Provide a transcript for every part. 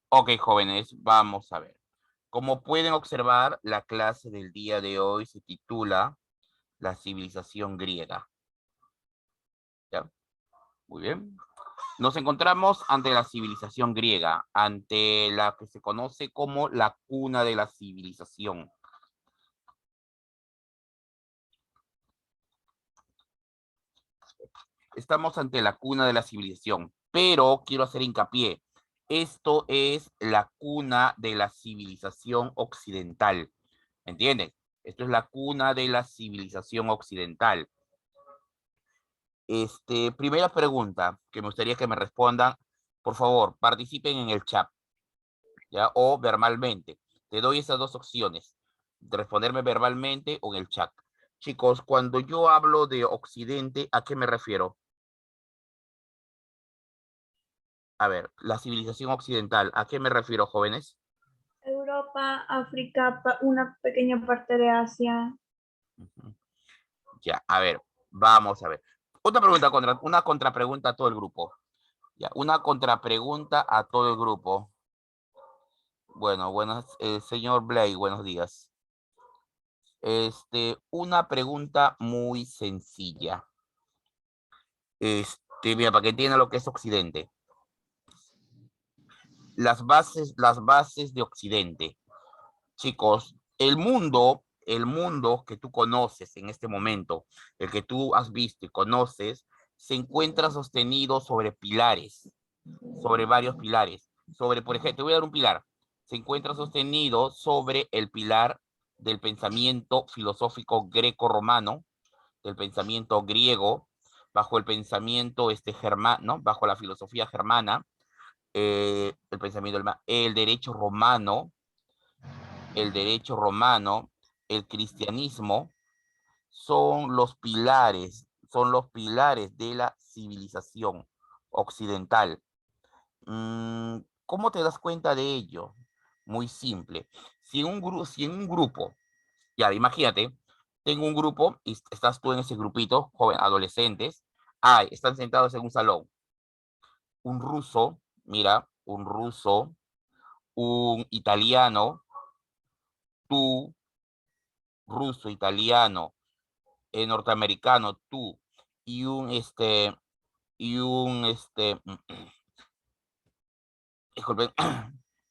Ok, jóvenes, vamos a ver. Como pueden observar, la clase del día de hoy se titula La civilización griega. ¿Ya? Muy bien. Nos encontramos ante la civilización griega, ante la que se conoce como la cuna de la civilización. Estamos ante la cuna de la civilización, pero quiero hacer hincapié. Esto es la cuna de la civilización occidental. ¿Entienden? Esto es la cuna de la civilización occidental. Primera pregunta que me gustaría que me respondan. Por favor, participen en el chat, ¿ya? O verbalmente. Te doy esas dos opciones, de responderme verbalmente o en el chat. Chicos, cuando yo hablo de Occidente, ¿a qué me refiero? A ver, la civilización occidental, ¿a qué me refiero, jóvenes? Europa, África, una pequeña parte de Asia. Ujú. Ya, a ver, vamos a ver. Otra pregunta, una contrapregunta a todo el grupo. Ya, una contrapregunta a todo el grupo. Bueno, buenas, señor Blay, buenos días. Una pregunta muy sencilla. Mira, para que entiendan lo que es Occidente. Las bases de Occidente. Chicos, el mundo que tú conoces en este momento, el que tú has visto y conoces, se encuentra sostenido sobre pilares, sobre varios pilares. Sobre, por ejemplo, te voy a dar un pilar. Se encuentra sostenido sobre el pilar del pensamiento filosófico greco-romano, del pensamiento griego, bajo el pensamiento germano, bajo la filosofía germana, el pensamiento el derecho romano, el cristianismo, son los pilares de la civilización occidental. ¿Cómo te das cuenta de ello? Muy simple. Si en un grupo, ya imagínate, tengo un grupo y estás tú en ese grupito, joven, adolescentes, están sentados en un salón. Un ruso, mira, un ruso, un italiano, tú, ruso, italiano, norteamericano, tú, y y un, disculpen,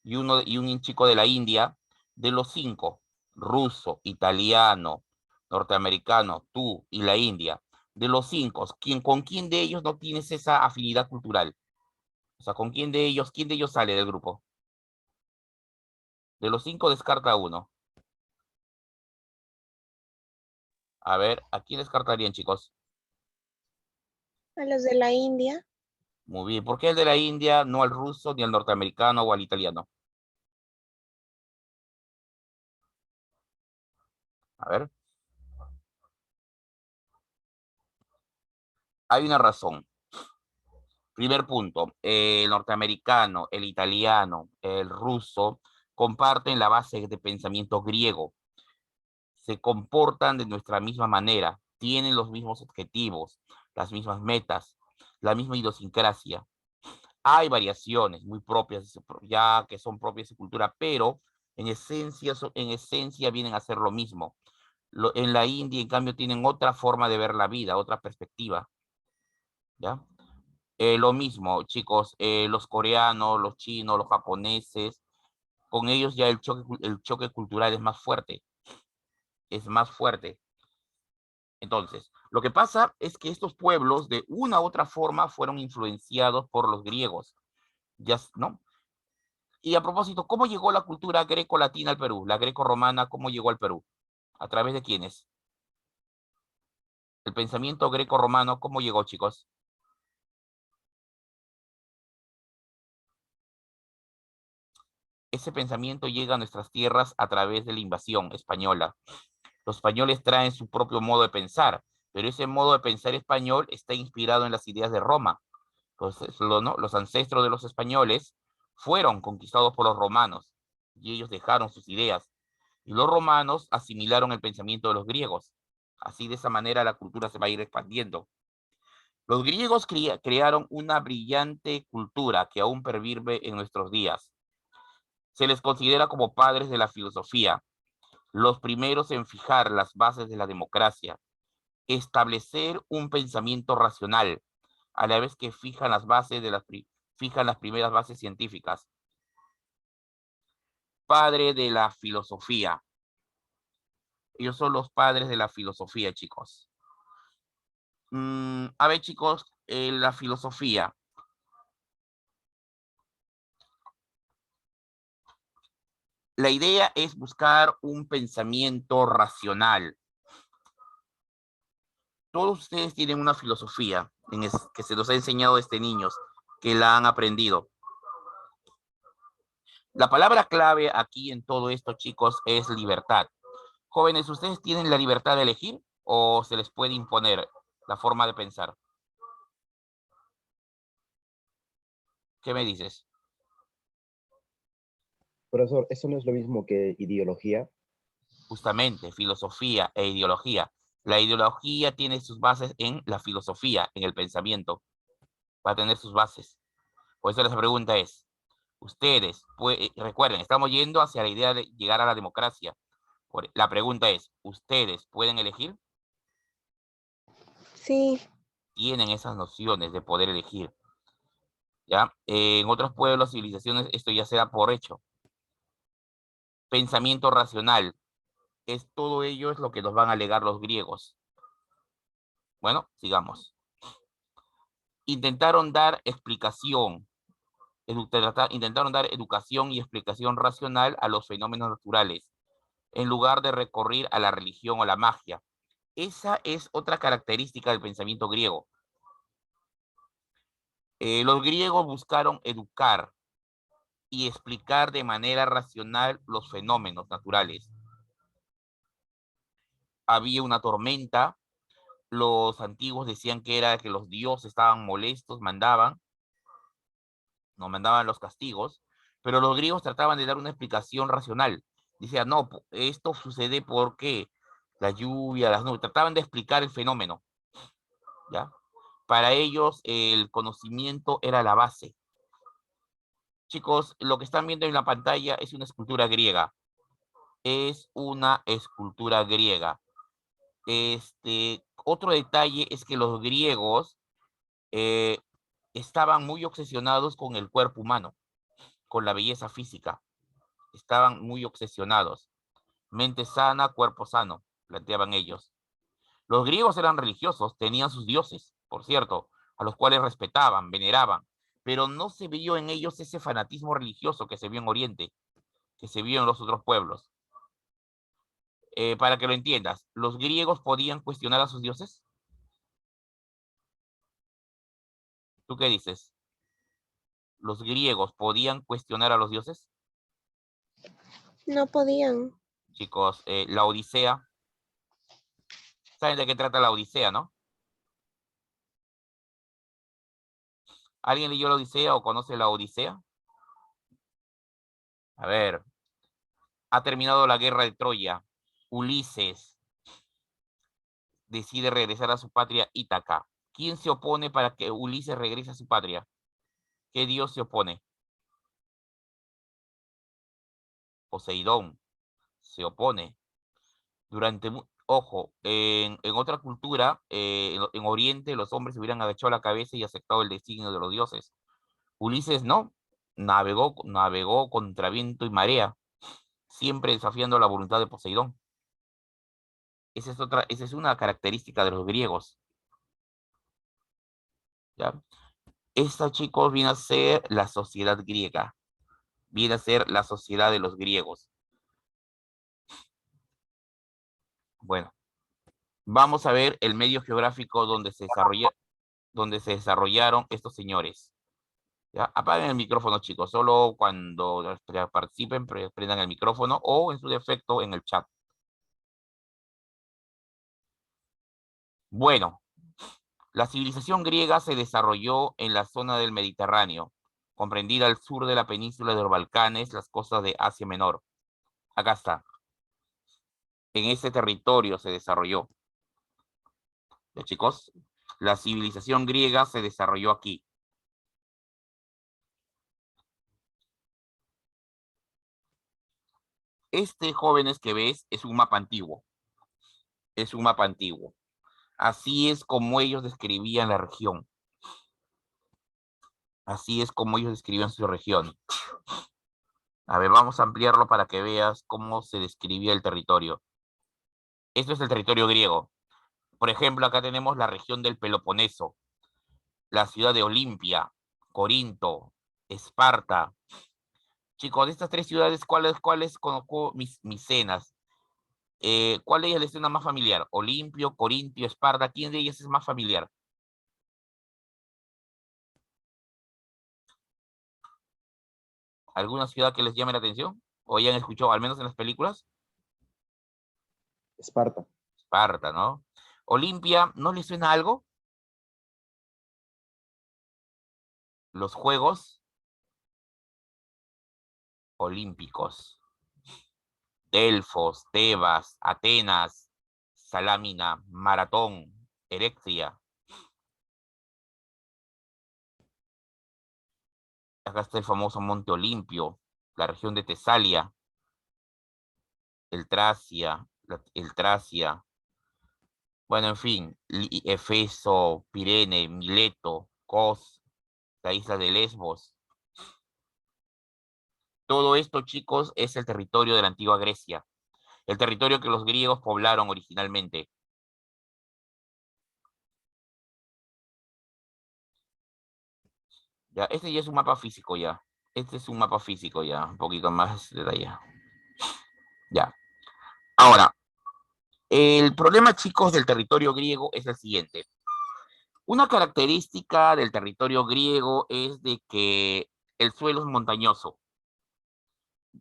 y un chico de la India, de los cinco, ruso, italiano, norteamericano, tú y la India, de los cinco, ¿con quién de ellos no tienes esa afinidad cultural? O sea, ¿con quién de ellos sale del grupo? De los cinco descarta uno. A ver, ¿a quién descartarían, chicos? A los de la India. Muy bien. ¿Por qué el de la India, no al ruso, ni al norteamericano o al italiano? A ver, hay una razón. Primer punto, el norteamericano, el italiano, el ruso comparten la base de pensamiento griego, se comportan de nuestra misma manera, tienen los mismos objetivos, las mismas metas, la misma idiosincrasia. Hay variaciones muy propias, ya que son propias de cultura, pero en esencia vienen a ser lo mismo. En la India, en cambio, tienen otra forma de ver la vida, otra perspectiva, ¿ya? Lo mismo, chicos, los coreanos, los chinos, los japoneses, con ellos ya el choque cultural es más fuerte, es más fuerte. Entonces, lo que pasa es que estos pueblos de una u otra forma fueron influenciados por los griegos, ya, ¿no? Y a propósito, ¿cómo llegó la cultura greco-latina al Perú? La greco-romana, ¿cómo llegó al Perú? ¿A través de quiénes? El pensamiento greco-romano, ¿cómo llegó, chicos? Ese pensamiento llega a nuestras tierras a través de la invasión española. Los españoles traen su propio modo de pensar, pero ese modo de pensar español está inspirado en las ideas de Roma. Entonces, ¿no? Los ancestros de los españoles fueron conquistados por los romanos y ellos dejaron sus ideas. Y los romanos asimilaron el pensamiento de los griegos. Así, de esa manera, la cultura se va a ir expandiendo. Los griegos crearon una brillante cultura que aún pervive en nuestros días. Se les considera como padres de la filosofía, los primeros en fijar las bases de la democracia, establecer un pensamiento racional, a la vez que fijan las bases de fijan las primeras bases científicas. Padre de la filosofía. Ellos son los padres de la filosofía, chicos. A ver, chicos, la filosofía. La idea es buscar un pensamiento racional. Todos ustedes tienen una filosofía que se los ha enseñado desde niños, que la han aprendido. La palabra clave aquí en todo esto, chicos, es libertad. Jóvenes, ¿ustedes tienen la libertad de elegir o se les puede imponer la forma de pensar? ¿Qué me dices? Profesor, ¿eso no es lo mismo que ideología? Justamente, filosofía e ideología. La ideología tiene sus bases en la filosofía, en el pensamiento. Va a tener sus bases. Por eso la pregunta es, ustedes, recuerden, estamos yendo hacia la idea de llegar a la democracia. La pregunta es, ¿ustedes pueden elegir? Sí, Tienen esas nociones de poder elegir. ¿Ya? En otros pueblos, civilizaciones, esto ya se da por hecho. Pensamiento racional. Todo ello es lo que nos van a alegar los griegos. Bueno, sigamos. Intentaron dar explicación. Intentaron dar educación y explicación racional a los fenómenos naturales, en lugar de recurrir a la religión o la magia. Esa es otra característica del pensamiento griego. Los griegos buscaron educar y explicar de manera racional los fenómenos naturales. Había una tormenta, los antiguos decían que era que los dioses estaban molestos, mandaban los castigos, pero los griegos trataban de dar una explicación racional. Decían, no, esto sucede porque la lluvia, las nubes, trataban de explicar el fenómeno, ¿ya? Para ellos el conocimiento era la base. Chicos, lo que están viendo en la pantalla es una escultura griega. Es una escultura griega. Otro detalle es que los griegos estaban muy obsesionados con el cuerpo humano, con la belleza física. Estaban muy obsesionados. Mente sana, cuerpo sano, planteaban ellos. Los griegos eran religiosos, tenían sus dioses, por cierto, a los cuales respetaban, veneraban, pero no se vio en ellos ese fanatismo religioso que se vio en Oriente, que se vio en los otros pueblos. Para que lo entiendas, ¿los griegos podían cuestionar a sus dioses? ¿Tú qué dices? ¿Los griegos podían cuestionar a los dioses? no podían. Chicos, la Odisea. ¿Saben de qué trata la Odisea, no? ¿Alguien leyó la Odisea o conoce la Odisea? A ver, ha terminado la guerra de Troya. Ulises decide regresar a su patria Ítaca. ¿Quién se opone para que Ulises regrese a su patria? ¿Qué dios se opone? Poseidón se opone. Ojo, en otra cultura, en Oriente, los hombres hubieran agachado la cabeza y aceptado el designio de los dioses. Ulises no, navegó contra viento y marea, siempre desafiando la voluntad de Poseidón. Esa es una característica de los griegos. ¿Ya? Esta, chicos, viene a ser la sociedad griega. Viene a ser la sociedad de los griegos. Bueno, vamos a ver el medio geográfico donde se desarrollaron estos señores. ¿Ya? Apaguen el micrófono, chicos. Solo cuando participen, prendan el micrófono o en su defecto en el chat. Bueno, la civilización griega se desarrolló en la zona del Mediterráneo, comprendida al sur de la península de los Balcanes, las costas de Asia Menor. Acá está. En ese territorio se desarrolló. ¿Ya, chicos? La civilización griega se desarrolló aquí. Este, jóvenes, que ves, es un mapa antiguo. Es un mapa antiguo. Así es como ellos describían la región. Así es como ellos describían su región. A ver, vamos a ampliarlo para que veas cómo se describía el territorio. Esto es el territorio griego. Por ejemplo, acá tenemos la región del Peloponeso, la ciudad de Olimpia, Corinto, Esparta. Chicos, de estas tres ciudades, ¿cuáles conozco Micenas? ¿Cuál de ellas les suena más familiar? Olimpio, Corintio, Esparta. ¿Quién de ellas es más familiar? ¿Alguna ciudad que les llame la atención? ¿O hayan escuchado, al menos en las películas? Esparta. Esparta, ¿no? Olimpia, ¿no les suena algo? Los Juegos Olímpicos. Delfos, Tebas, Atenas, Salamina, Maratón, Erectria. Acá está el famoso Monte Olimpio, la región de Tesalia, el Tracia. Bueno, en fin, Efeso, Pirene, Mileto, Kos, la isla de Lesbos. Todo esto, chicos, es el territorio de la antigua Grecia, el territorio que los griegos poblaron originalmente. Ya, este ya es un mapa físico ya. Este es un mapa físico ya, un poquito más detallado. Ya. Ahora, el problema, chicos, del territorio griego es el siguiente. Una característica del territorio griego es de que el suelo es montañoso.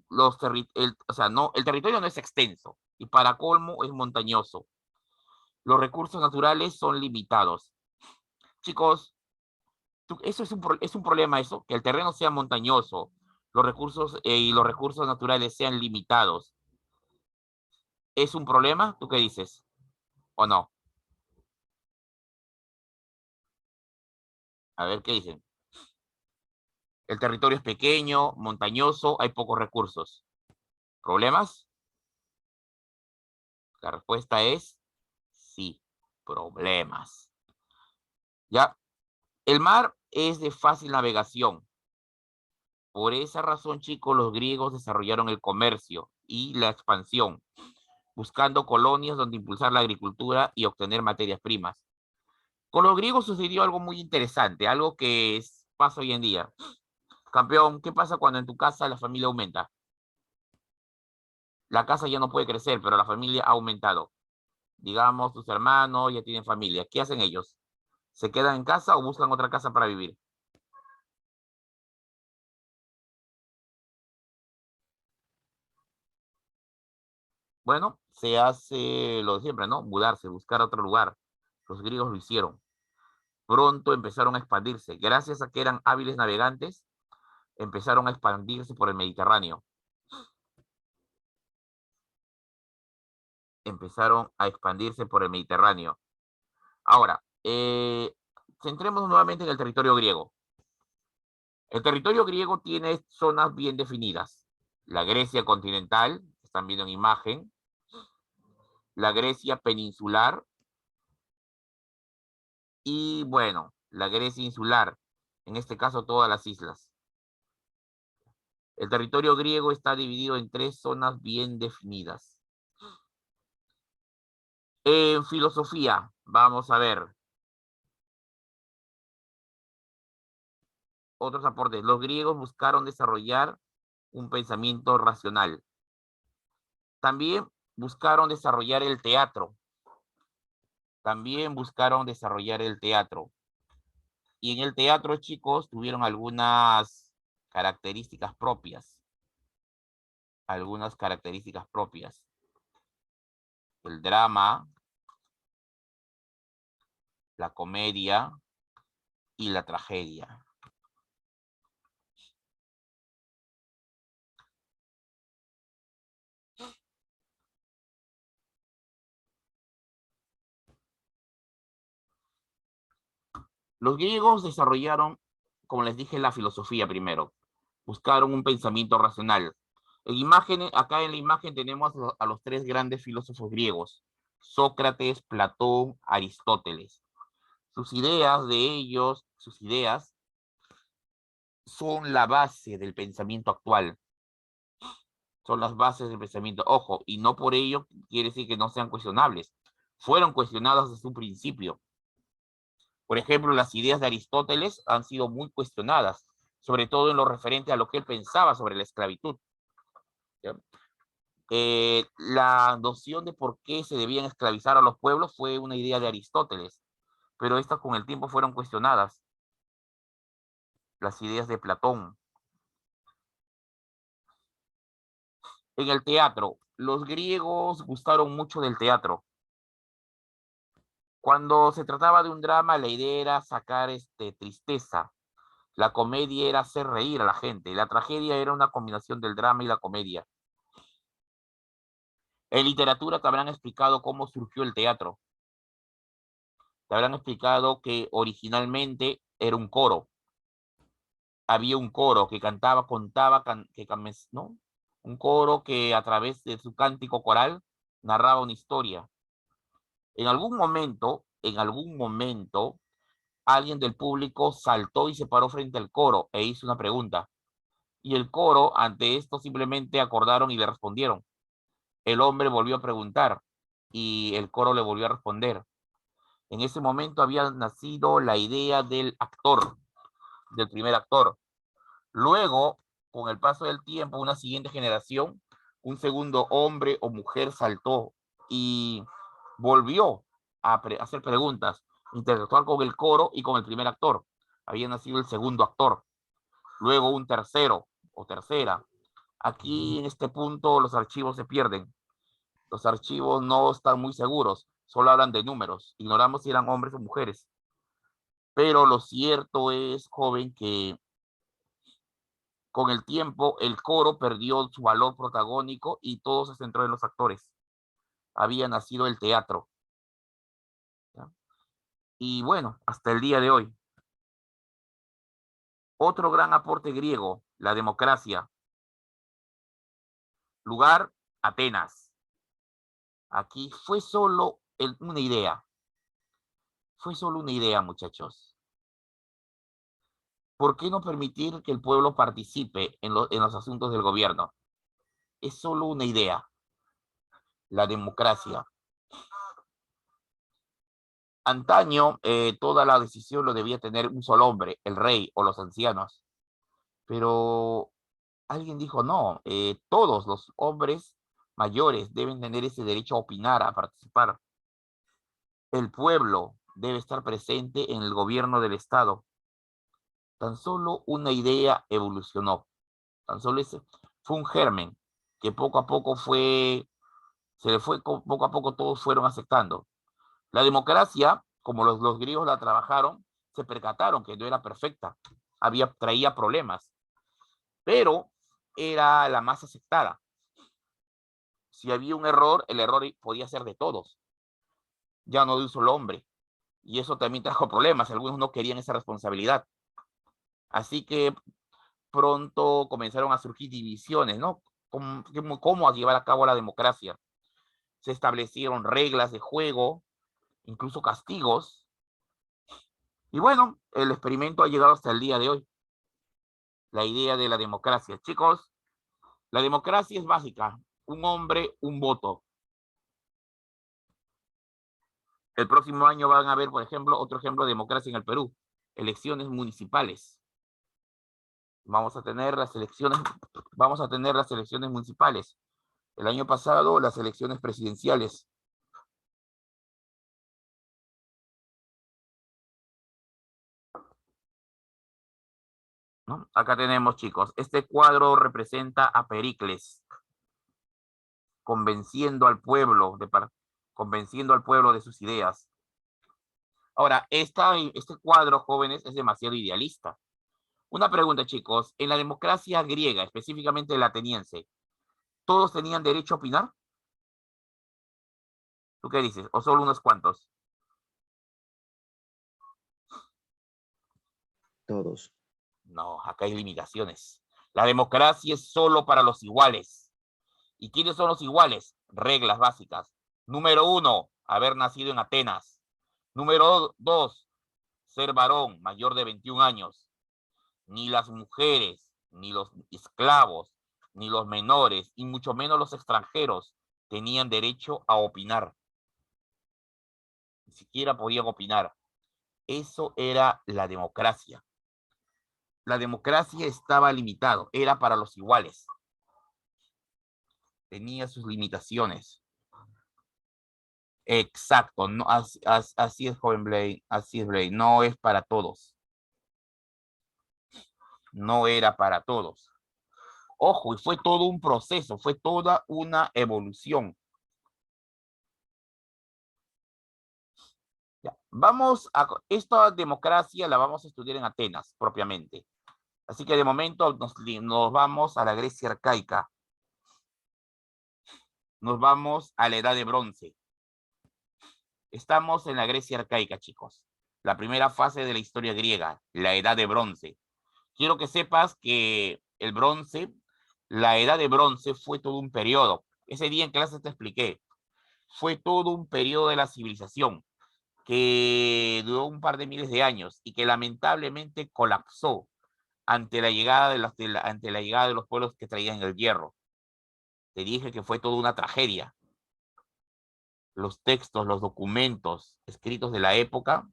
O sea, no, el territorio no es extenso y para colmo es montañoso. Los recursos naturales son limitados. Chicos, eso es un problema eso, que el terreno sea montañoso, los recursos y los recursos naturales sean limitados. ¿Es un problema? ¿Tú qué dices? ¿O no? A ver, ¿qué dicen? El territorio es pequeño, montañoso, hay pocos recursos. ¿Problemas? La respuesta es sí, problemas. Ya, el mar es de fácil navegación. Por esa razón, chicos, los griegos desarrollaron el comercio y la expansión, buscando colonias donde impulsar la agricultura y obtener materias primas. Con los griegos sucedió algo muy interesante, algo que pasa hoy en día. Campeón, ¿qué pasa cuando en tu casa la familia aumenta? La casa ya no puede crecer, pero la familia ha aumentado. Digamos, tus hermanos ya tienen familia. ¿Qué hacen ellos? ¿Se quedan en casa o buscan otra casa para vivir? Bueno, se hace lo de siempre, ¿no? Mudarse, buscar otro lugar. Los griegos lo hicieron. Pronto empezaron a expandirse. Gracias a que eran hábiles navegantes, empezaron a expandirse por el Mediterráneo. Empezaron a expandirse por el Mediterráneo. Ahora, centrémonos nuevamente en el territorio griego. El territorio griego tiene zonas bien definidas. La Grecia continental, están viendo en imagen, la Grecia peninsular y, bueno, la Grecia insular, en este caso todas las islas. El territorio griego está dividido en tres zonas bien definidas. En filosofía, vamos a ver. Otros aportes. Los griegos buscaron desarrollar un pensamiento racional. También buscaron desarrollar el teatro. También buscaron desarrollar el teatro. Y en el teatro, chicos, tuvieron algunas características propias. Algunas características propias. El drama, la comedia y la tragedia. Los griegos desarrollaron, como les dije, la filosofía primero. Buscaron un pensamiento racional. En imágenes, acá en la imagen tenemos a los tres grandes filósofos griegos, Sócrates, Platón, Aristóteles. Sus ideas son la base del pensamiento actual. Son las bases del pensamiento. Ojo, y no por ello quiere decir que no sean cuestionables. Fueron cuestionadas desde un principio. Por ejemplo, las ideas de Aristóteles han sido muy cuestionadas, sobre todo en lo referente a lo que él pensaba sobre la esclavitud. La noción de por qué se debían esclavizar a los pueblos fue una idea de Aristóteles, pero estas con el tiempo fueron cuestionadas. Las ideas de Platón. En el teatro, los griegos gustaron mucho del teatro. Cuando se trataba de un drama, la idea era sacar tristeza. La comedia era hacer reír a la gente. La tragedia era una combinación del drama y la comedia. En literatura te habrán explicado cómo surgió el teatro. Te habrán explicado que originalmente era un coro. Había un coro que cantaba, ¿no? Un coro que a través de su cántico coral narraba una historia. En algún momento, alguien del público saltó y se paró frente al coro e hizo una pregunta. Y el coro, ante esto, simplemente acordaron y le respondieron. El hombre volvió a preguntar y el coro le volvió a responder. En ese momento había nacido la idea del actor, del primer actor. Luego, con el paso del tiempo, una siguiente generación, un segundo hombre o mujer saltó y volvió a hacer preguntas, interactuar con el coro y con el primer actor. Había nacido el segundo actor. Luego un tercero o tercera. Aquí en este punto los archivos se pierden. Los archivos no están muy seguros, solo hablan de números. Ignoramos si eran hombres o mujeres. Pero lo cierto es, joven, que con el tiempo el coro perdió su valor protagónico y todo se centró en los actores. Había nacido el teatro. ¿Ya? Y bueno, hasta el día de hoy. Otro gran aporte griego, la democracia. Lugar, Atenas. Aquí fue solo una idea. Fue solo una idea, muchachos. ¿Por qué no permitir que el pueblo participe en los asuntos del gobierno? Es solo una idea. La democracia. Antaño, toda la decisión lo debía tener un solo hombre, el rey o los ancianos. Pero alguien dijo, no, todos los hombres mayores deben tener ese derecho a opinar, a participar. El pueblo debe estar presente en el gobierno del Estado. Tan solo una idea evolucionó. Tan solo ese fue un germen que poco a poco poco a poco todos fueron aceptando. La democracia, como los griegos la trabajaron, se percataron que no era perfecta, traía problemas, pero era la más aceptada. Si había un error, el error podía ser de todos, ya no de un solo hombre, y eso también trajo problemas, algunos no querían esa responsabilidad. Así que pronto comenzaron a surgir divisiones, ¿no? ¿Cómo llevar a cabo la democracia? Se establecieron reglas de juego, incluso castigos, y bueno, el experimento ha llegado hasta el día de hoy. La idea de la democracia. Chicos, la democracia es básica. Un hombre, un voto. El próximo año van a ver, por ejemplo, otro ejemplo de democracia en el Perú. Elecciones municipales. Vamos a tener las elecciones municipales. El año pasado, las elecciones presidenciales. ¿No? Acá tenemos, chicos, este cuadro representa a Pericles, convenciendo al pueblo de sus ideas. Ahora, este cuadro, jóvenes, es demasiado idealista. Una pregunta, chicos. En la democracia griega, específicamente la ateniense, ¿todos tenían derecho a opinar? ¿Tú qué dices? ¿O solo unos cuantos? Todos. No, acá hay limitaciones. La democracia es solo para los iguales. ¿Y quiénes son los iguales? Reglas básicas. Número 1, haber nacido en Atenas. Número 2, ser varón mayor de 21 años. Ni las mujeres, ni los esclavos, ni los menores, y mucho menos los extranjeros, tenían derecho a opinar. Ni siquiera podían opinar. Eso era la democracia. La democracia estaba limitado, era para los iguales. Tenía sus limitaciones. Exacto, no, así es, joven Blade, así es, Blade, no es para todos. No era para todos. Ojo, y fue todo un proceso, fue toda una evolución. Ya, esta democracia la vamos a estudiar en Atenas, propiamente. Así que de momento nos vamos a la Grecia arcaica. Nos vamos a la Edad de Bronce. Estamos en la Grecia arcaica, chicos. La primera fase de la historia griega, la Edad de Bronce. Quiero que sepas que el bronce, la Edad de Bronce fue todo un periodo. Ese día en clase te expliqué. Fue todo un periodo de la civilización que duró un par de miles de años y que lamentablemente colapsó ante la llegada de los pueblos que traían el hierro. Te dije que fue toda una tragedia. Los textos, los documentos escritos de la época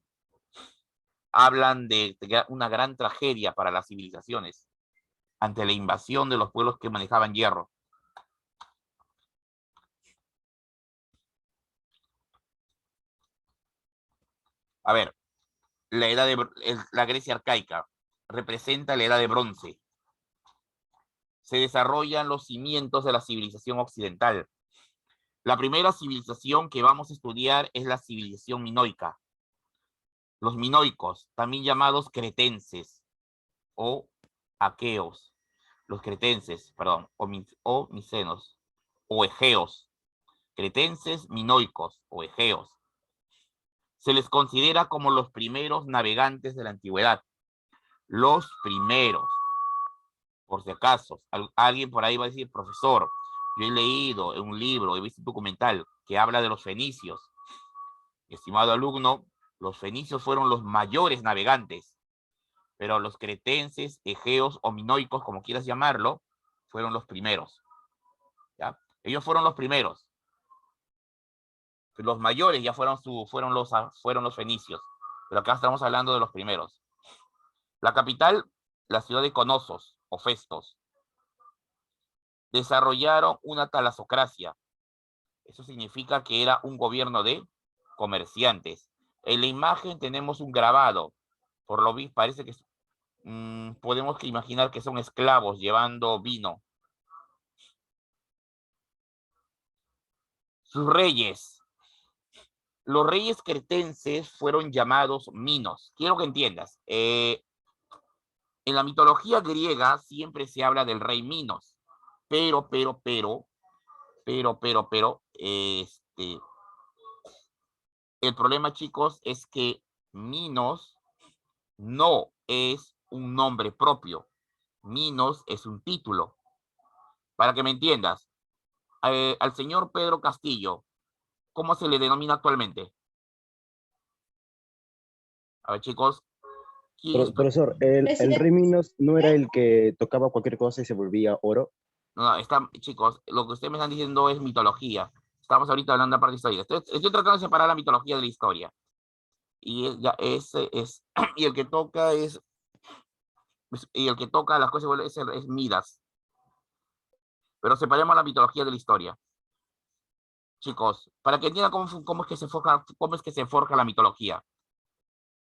hablan de una gran tragedia para las civilizaciones ante la invasión de los pueblos que manejaban hierro. A ver, la Grecia arcaica representa la Edad de Bronce. Se desarrollan los cimientos de la civilización occidental. La primera civilización que vamos a estudiar es la civilización minoica. Los minoicos, también llamados cretenses o aqueos. Los cretenses, perdón, o micenos, o egeos. Cretenses, minoicos o egeos. Se les considera como los primeros navegantes de la antigüedad. Los primeros. Por si acaso, alguien por ahí va a decir, profesor, yo he leído en un libro, he visto un documental que habla de los fenicios. Estimado alumno, los fenicios fueron los mayores navegantes, pero los cretenses, egeos o minoicos, como quieras llamarlo, fueron los primeros. ¿Ya? Ellos fueron los primeros. Los mayores ya fueron los fenicios, pero acá estamos hablando de los primeros. La capital, la ciudad de Conosos o Festos, desarrollaron una talasocracia. Eso significa que era un gobierno de comerciantes. En la imagen tenemos un grabado, por lo visto parece que podemos imaginar que son esclavos llevando vino. Sus reyes. Los reyes cretenses fueron llamados minos. Quiero que entiendas. En la mitología griega siempre se habla del rey Minos. Pero, el problema, chicos, es que Minos no es un nombre propio. Minos es un título. Para que me entiendas, al señor Pedro Castillo, ¿cómo se le denomina actualmente? A ver, chicos. Profesor, el rey Minos no era el que tocaba cualquier cosa y se volvía oro. No, chicos, lo que ustedes me están diciendo es mitología. Estamos ahorita hablando de parte histórica. Estoy tratando de separar la mitología de la historia. Y y el que toca las cosas es Midas. Pero separemos la mitología de la historia. Chicos, para que entiendan cómo es que se forja la mitología.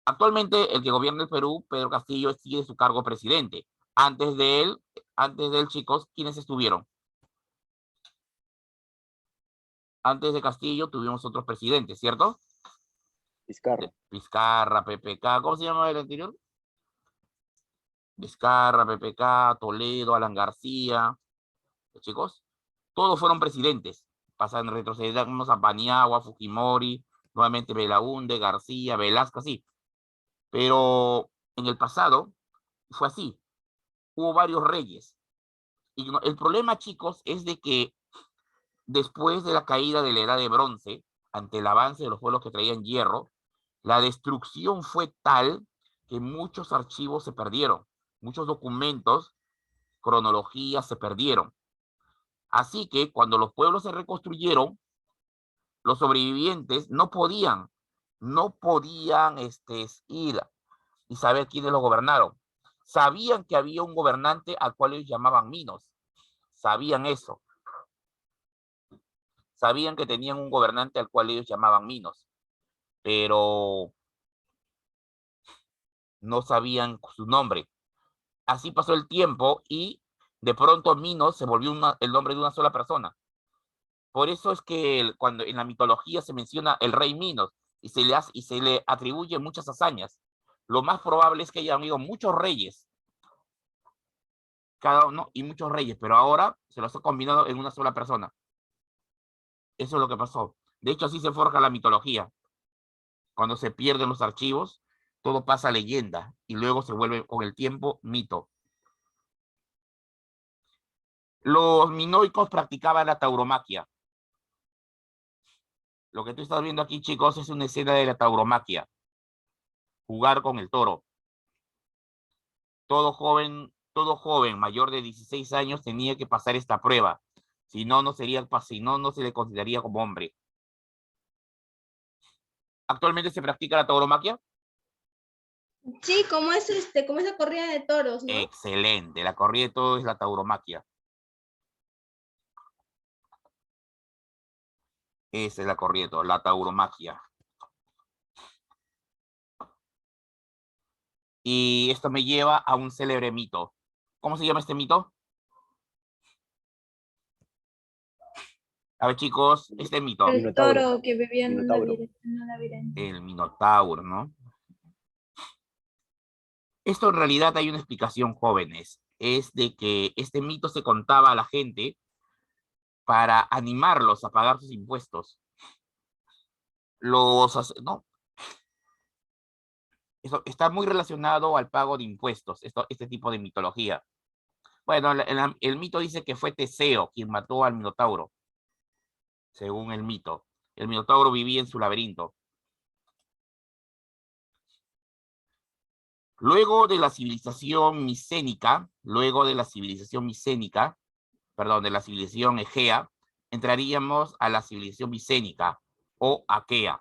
Actualmente, el que gobierna el Perú, Pedro Castillo, sigue su cargo presidente. Antes de él, chicos, ¿quiénes estuvieron? Antes de Castillo tuvimos otros presidentes, ¿cierto? Vizcarra. Vizcarra, PPK, ¿cómo se llama el anterior? Vizcarra, PPK, Toledo, Alan García. Chicos, todos fueron presidentes. Retrocedemos a Paniagua, Fujimori, nuevamente Belaúnde, García, Velasco, sí. Pero en el pasado fue así. hubo varios reyes. Y el problema, chicos, es de que después de la caída de la Edad de Bronce, ante el avance de los pueblos que traían hierro, la destrucción fue tal que muchos archivos se perdieron, muchos documentos, cronologías se perdieron. Así que cuando los pueblos se reconstruyeron, los sobrevivientes no podían ir y saber quiénes los gobernaron. Sabían que había un gobernante al cual ellos llamaban Minos. Sabían eso. Sabían que tenían un gobernante al cual ellos llamaban Minos, pero no sabían su nombre. Así pasó el tiempo y de pronto Minos se volvió el nombre de una sola persona. Por eso es que cuando en la mitología se menciona el rey Minos y se le atribuyen muchas hazañas, lo más probable es que hayan habido muchos reyes, cada uno, y muchos reyes, pero ahora se los ha combinado en una sola persona. Eso es lo que pasó. De hecho, así se forja la mitología. Cuando se pierden los archivos, todo pasa a leyenda y luego se vuelve con el tiempo mito. Los minoicos practicaban la tauromaquia. Lo que tú estás viendo aquí, chicos, es una escena de la tauromaquia. Jugar con el toro. Todo joven mayor de 16 años tenía que pasar esta prueba. Si no, no se le consideraría como hombre. ¿Actualmente se practica la tauromaquia? Sí, como es como esa corrida de toros, ¿no? Excelente. La corrida de toros es la tauromaquia. Esa es la corrida de toros, la tauromaquia. Y esto me lleva a un célebre mito. ¿Cómo se llama este mito? A ver, chicos, este mito. El Minotauro. toro que vivía en un Minotauro. laberinto. El Minotauro, ¿no? Esto en realidad hay una explicación, jóvenes. Es de que este mito se contaba a la gente para animarlos a pagar sus impuestos. No. Eso está muy relacionado al pago de impuestos, este tipo de mitología. Bueno, el mito dice que fue Teseo quien mató al Minotauro, según el mito. El Minotauro vivía en su laberinto. Luego de la civilización micénica, de la civilización egea, entraríamos a la civilización micénica o aquea.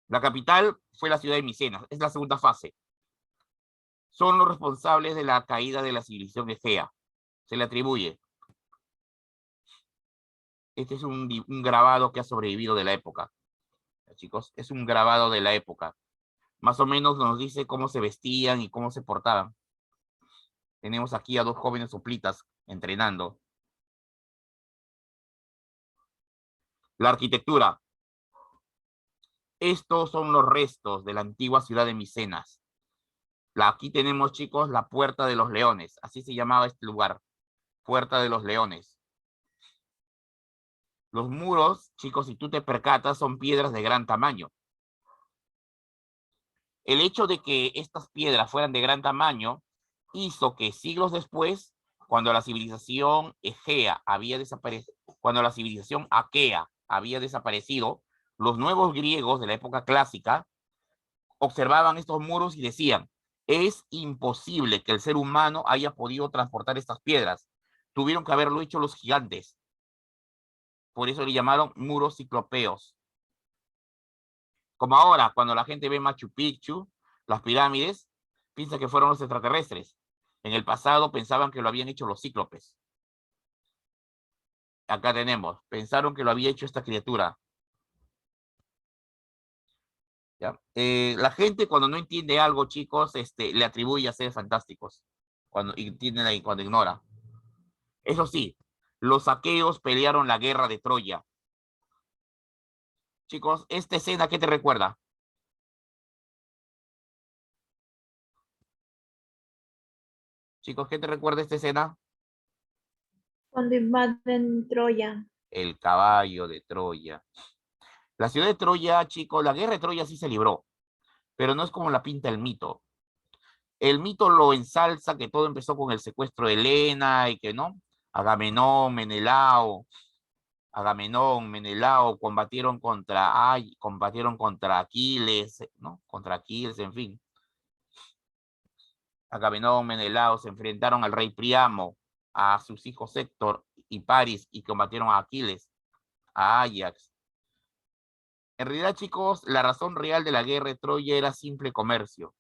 La capital fue la ciudad de Micenas, es la segunda fase. Son los responsables de la caída de la civilización egea. Se le atribuye. Este es un grabado que ha sobrevivido de la época. Chicos, es un grabado de la época. Más o menos nos dice cómo se vestían y cómo se portaban. Tenemos aquí a dos jóvenes soplitas entrenando. La arquitectura. Estos son los restos de la antigua ciudad de Micenas. Aquí tenemos, chicos, la Puerta de los Leones. Así se llamaba este lugar. Puerta de los Leones. Los muros, chicos, si tú te percatas, son piedras de gran tamaño. El hecho de que estas piedras fueran de gran tamaño hizo que siglos después, cuando la civilización egea había desaparecido, cuando la civilización aquea había desaparecido, los nuevos griegos de la época clásica observaban estos muros y decían, es imposible que el ser humano haya podido transportar estas piedras. Tuvieron que haberlo hecho los gigantes. Por eso le llamaron muros ciclopeos. Como ahora, cuando la gente ve Machu Picchu, las pirámides, piensa que fueron los extraterrestres. En el pasado pensaban que lo habían hecho los cíclopes. Acá tenemos, pensaron que lo había hecho esta criatura. ¿Ya? La gente cuando no entiende algo, chicos, le atribuye a seres fantásticos. Cuando ignora. Eso sí, los aqueos pelearon la guerra de Troya. Chicos, esta escena, ¿qué te recuerda? Chicos, ¿qué te recuerda esta escena? Cuando invaden Troya. El caballo de Troya. La ciudad de Troya, chicos, la guerra de Troya sí se libró, pero no es como la pinta el mito. El mito lo ensalza que todo empezó con el secuestro de Helena y que no, Agamenón, Menelao combatieron contra Aquiles, ¿no? Contra Aquiles, en fin. Agamenón, Menelao se enfrentaron al rey Príamo, a sus hijos Héctor y Paris y combatieron a Aquiles, a Ajax. En realidad, chicos, la razón real de la guerra de Troya era simple comercio.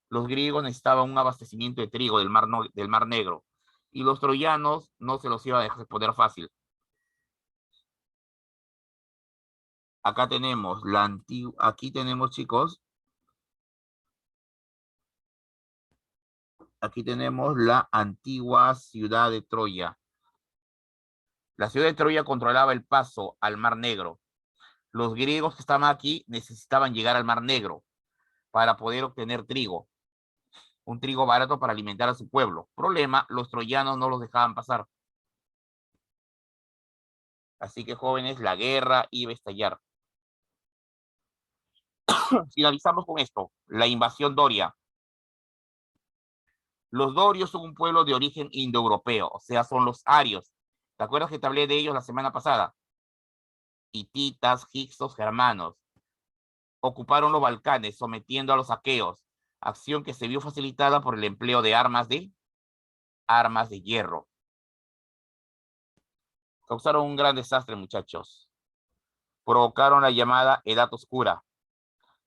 Los griegos necesitaban un abastecimiento de trigo del Mar Negro y los troyanos no se los iba a dejar poner fácil. Acá tenemos aquí tenemos, chicos, aquí tenemos la antigua ciudad de Troya. La ciudad de Troya controlaba el paso al Mar Negro. Los griegos que estaban aquí necesitaban llegar al Mar Negro para poder obtener trigo. Un trigo barato para alimentar a su pueblo. Problema, los troyanos no los dejaban pasar. Así que, jóvenes, la guerra iba a estallar. Finalizamos con esto, la invasión doria. Los dorios son un pueblo de origen indoeuropeo, o sea, son los arios. ¿Te acuerdas que te hablé de ellos la semana pasada? Hititas, hicsos, germanos. Ocuparon los Balcanes, sometiendo a los aqueos, acción que se vio facilitada por el empleo de armas de hierro. Causaron un gran desastre, muchachos. Provocaron la llamada Edad Oscura.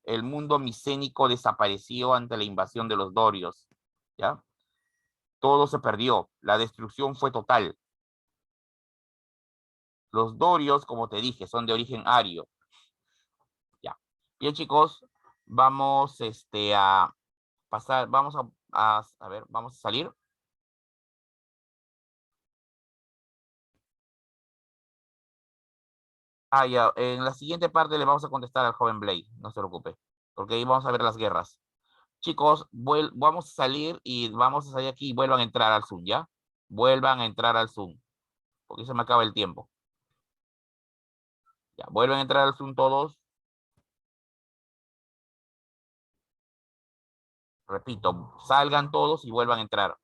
El mundo micénico desapareció ante la invasión de los dorios, ¿ya? Todo se perdió, la destrucción fue total. Los dorios, como te dije, son de origen ario. Ya. Bien, chicos, vamos a pasar, vamos a ver, vamos a salir. Ya, en la siguiente parte le vamos a contestar al joven Blade, no se preocupe, porque ahí vamos a ver las guerras. Chicos, vamos a salir y vamos a salir aquí y vuelvan a entrar al Zoom, ¿ya? Vuelvan a entrar al Zoom, porque se me acaba el tiempo. Ya, vuelven a entrar al Zoom todos. Repito, salgan todos y vuelvan a entrar.